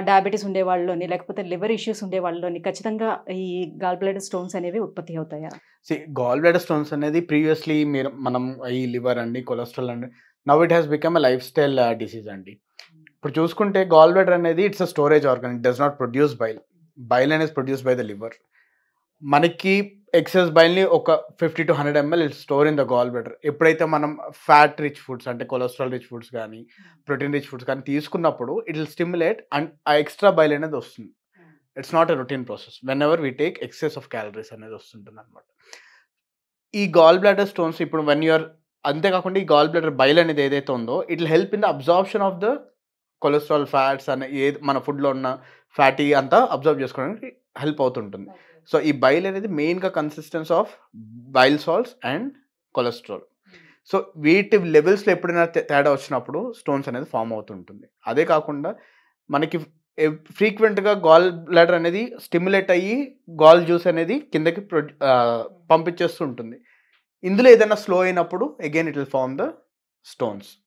Diabetes ఉండే వాళ్ళలోని, లేకపోతే liver issues ఉండే వాళ్ళలోని ఖచ్చితంగా ఈ గాల్ బ్లాడర్ స్టోన్స్ అనేవి ఉత్పత్తి అవుతాయా? గాల్ బ్లాడర్ స్టోన్స్ అనేది ప్రీవియస్లీ మనం ఈ లివర్ అండి, కొలెస్ట్రాల్ అండి, now it has become a life style disease అండి. ఇప్పుడు చూసుకుంటే గాల్ బ్లాడర్ అనేది it's a storage organ, it does not produce bile. Bile అనేది ప్రొడ్యూస్ బై ద లివర్. మనకి ఎక్సెస్ బైల్ని ఒక 50 to 100 ml store in the gall bladder. ఎప్పుడైతే మనం ఫ్యాట్ రిచ్ ఫుడ్స్ అంటే కొలెస్ట్రాల్ రిచ్ ఫుడ్స్ కానీ, ప్రోటీన్ రిచ్ ఫుడ్స్ కానీ తీసుకున్నప్పుడు ఇట్ విల్ స్టిమ్యులేట్ అండ్ ఆ ఎక్స్ట్రా బైల్ అనేది వస్తుంది. It's not a routine process. When ever we take excess of calories అనేది వస్తుంటుంది అనమాట. ఈ గాల్ బ్లాడర్ స్టోన్స్ ఇప్పుడు అంతేకాకుండా ఈ గాల్ బ్లాడర్ బైల్ అనేది ఏదైతే ఉందో it will help in the absorption of the cholesterol, fats అనే మన ఫుడ్లో ఉన్న ఫ్యాటీ అంతా అబ్జర్వ్ చేసుకోవడానికి హెల్ప్ అవుతుంటుంది. సో ఈ బైల్ అనేది మెయిన్గా consistence of bile salts and cholesterol. So వీటి లెవెల్స్లో ఎప్పుడైనా తేడా వచ్చినప్పుడు స్టోన్స్ అనేది ఫామ్ అవుతుంటుంది. అదే కాకుండా మనకి ఫ్రీక్వెంట్గా గాల్ బ్లాడర్ అనేది స్టిమ్యులేట్ అయ్యి గాల్ జ్యూస్ అనేది కిందకి పంపించేస్తూ ఉంటుంది. ఇందులో ఏదైనా స్లో అయినప్పుడు again it will form the stones.